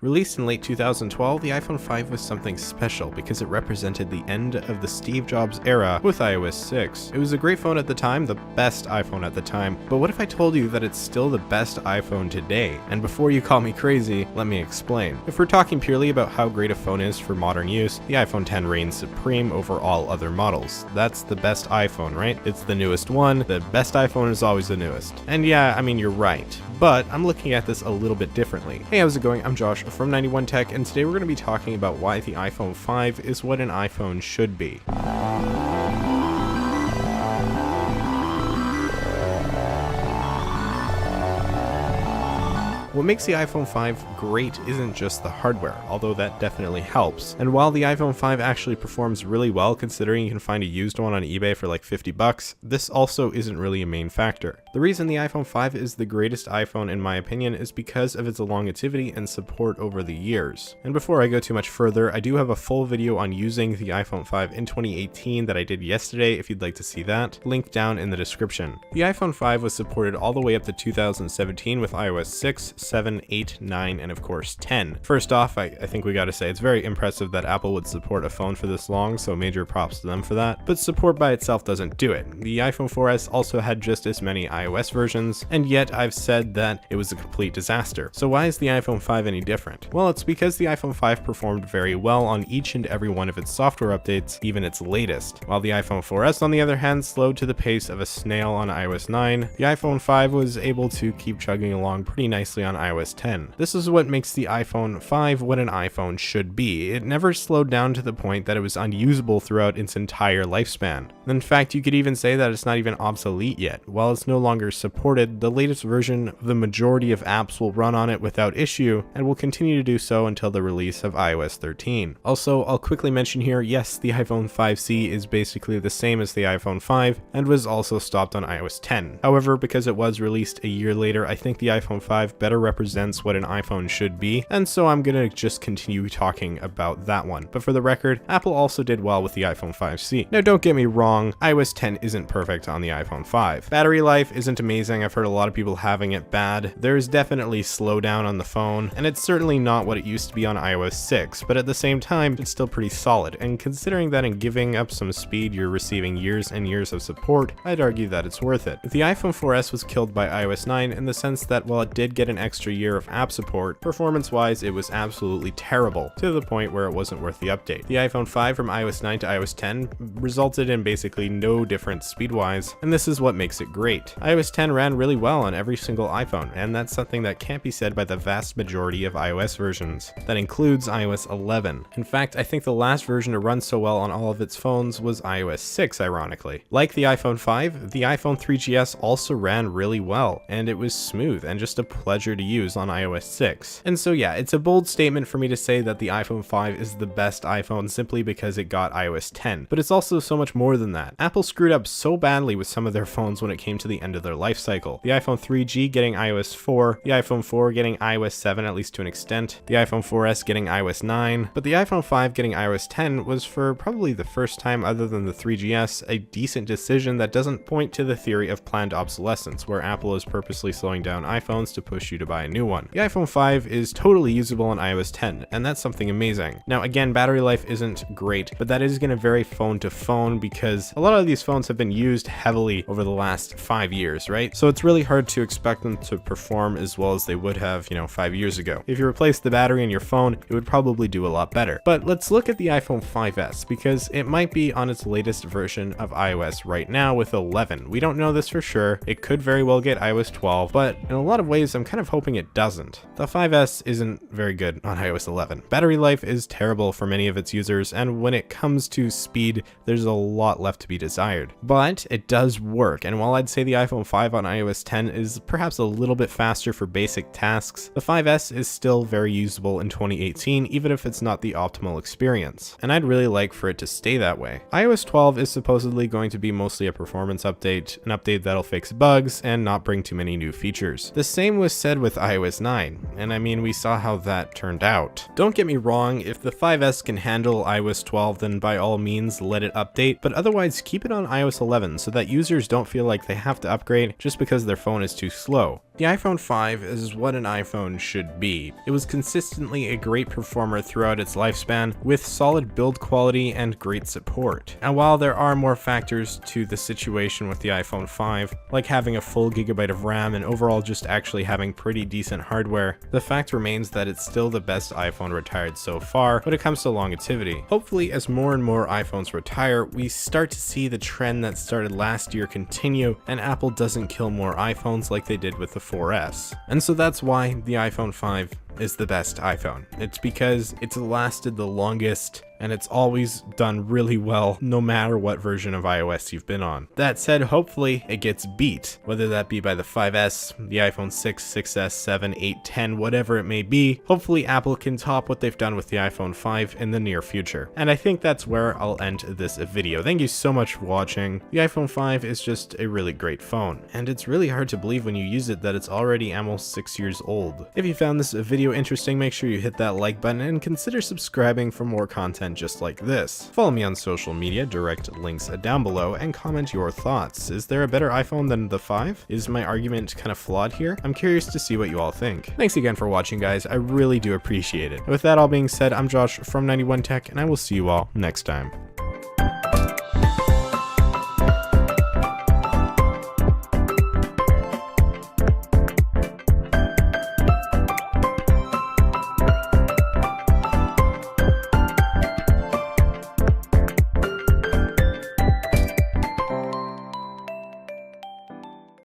Released in late 2012, the iPhone 5 was something special because it represented the end of the Steve Jobs era with iOS 6. It was a great phone at the time, the best iPhone at the time, but what if I told you that it's still the best iPhone today? And before you call me crazy, let me explain. If we're talking purely about how great a phone is for modern use, the iPhone X reigns supreme over all other models. That's the best iPhone, right? It's the newest one. The best iPhone is always the newest. And yeah, I mean, you're right, but I'm looking at this a little bit differently. Hey, how's it going? I'm Josh from 91 Tech, and today we're going to be talking about why the iPhone 5 is what an iPhone should be. What makes the iPhone 5 great isn't just the hardware, although that definitely helps. And while the iPhone 5 actually performs really well considering you can find a used one on eBay for like 50 bucks, this also isn't really a main factor. The reason the iPhone 5 is the greatest iPhone in my opinion is because of its longevity and support over the years. And before I go too much further, I do have a full video on using the iPhone 5 in 2018 that I did yesterday if you'd like to see that, link down in the description. The iPhone 5 was supported all the way up to 2017 with iOS 6, 7, 8, 9, and of course 10. First off, I think we gotta say it's very impressive that Apple would support a phone for this long, so major props to them for that, but support by itself doesn't do it. The iPhone 4S also had just as many iOS versions, and yet I've said that it was a complete disaster. So why is the iPhone 5 any different? Well, it's because the iPhone 5 performed very well on each and every one of its software updates, even its latest. While the iPhone 4S on the other hand slowed to the pace of a snail on iOS 9, the iPhone 5 was able to keep chugging along pretty nicely on iOS 10. This is what makes the iPhone 5 what an iPhone should be. It never slowed down to the point that it was unusable throughout its entire lifespan. In fact, you could even say that it's not even obsolete yet. While it's no longer supported, the latest version of the majority of apps will run on it without issue and will continue to do so until the release of iOS 13. Also, I'll quickly mention here, yes, the iPhone 5C is basically the same as the iPhone 5 and was also stopped on iOS 10. However, because it was released a year later, I think the iPhone 5 better represents what an iPhone should be, and so I'm gonna just continue talking about that one. But for the record, Apple also did well with the iPhone 5C. Now don't get me wrong, iOS 10 isn't perfect on the iPhone 5. Battery life isn't amazing, I've heard a lot of people having it bad. There's definitely slowdown on the phone, and it's certainly not what it used to be on iOS 6, but at the same time, it's still pretty solid, and considering that in giving up some speed you're receiving years and years of support, I'd argue that it's worth it. The iPhone 4S was killed by iOS 9 in the sense that while it did get an extra year of app support, performance-wise it was absolutely terrible, to the point where it wasn't worth the update. The iPhone 5 from iOS 9 to iOS 10 resulted in basically no difference speed-wise, and this is what makes it great. iOS 10 ran really well on every single iPhone, and that's something that can't be said by the vast majority of iOS versions. That includes iOS 11. In fact, I think the last version to run so well on all of its phones was iOS 6, ironically. Like the iPhone 5, the iPhone 3GS also ran really well, and it was smooth and just a pleasure to use on iOS 6. And so yeah, it's a bold statement for me to say that the iPhone 5 is the best iPhone simply because it got iOS 10, but it's also so much more than that. Apple screwed up so badly with some of their phones when it came to the end of their life cycle. The iPhone 3G getting iOS 4, the iPhone 4 getting iOS 7 at least to an extent, the iPhone 4S getting iOS 9, but the iPhone 5 getting iOS 10 was for probably the first time other than the 3GS a decent decision that doesn't point to the theory of planned obsolescence, where Apple is purposely slowing down iPhones to push you to buy a new one. The iPhone 5 is totally usable on iOS 10, and that's something amazing. Now again, battery life isn't great, but that is going to vary phone to phone because a lot of these phones have been used heavily over the last 5 years, right? So it's really hard to expect them to perform as well as they would have, 5 years ago. If you replace the battery in your phone, it would probably do a lot better. But let's look at the iPhone 5S because it might be on its latest version of iOS right now with 11. We don't know this for sure. It could very well get iOS 12, but in a lot of ways, I'm kind of hoping it doesn't. The 5S isn't very good on iOS 11. Battery life is terrible for many of its users, and when it comes to speed, there's a lot left to be desired. But it does work, and while I'd say the iPhone 5 on iOS 10 is perhaps a little bit faster for basic tasks, the 5S is still very usable in 2018, even if it's not the optimal experience. And I'd really like for it to stay that way. iOS 12 is supposedly going to be mostly a performance update, an update that'll fix bugs and not bring too many new features. The same was said with iOS 9, and I mean, we saw how that turned out. Don't get me wrong, if the 5S can handle iOS 12, then by all means let it update, but otherwise keep it on iOS 11 so that users don't feel like they have to upgrade just because their phone is too slow. The iPhone 5 is what an iPhone should be. It was consistently a great performer throughout its lifespan, with solid build quality and great support. And while there are more factors to the situation with the iPhone 5, like having a full gigabyte of RAM and overall just actually having pretty decent hardware, the fact remains that it's still the best iPhone retired so far when it comes to longevity. Hopefully, as more and more iPhones retire, we start to see the trend that started last year continue, and Apple doesn't kill more iPhones like they did with the 4S. And so that's why the iPhone 5 is the best iPhone. It's because it's lasted the longest, and it's always done really well no matter what version of iOS you've been on. That said, hopefully it gets beat, whether that be by the 5S, the iPhone 6, 6S, 7, 8, 10, whatever it may be. Hopefully Apple can top what they've done with the iPhone 5 in the near future. And I think that's where I'll end this video. Thank you so much for watching. The iPhone 5 is just a really great phone, and it's really hard to believe when you use it that it's already almost 6 years old. If you found this video interesting, make sure you hit that like button and consider subscribing for more content just like this. Follow me on social media, direct links down below, and comment your thoughts. Is there a better iPhone than the 5? Is my argument kind of flawed here? I'm curious to see what you all think. Thanks again for watching, guys. I really do appreciate it. With that all being said, I'm Josh from 91 Tech, and I will see you all next time.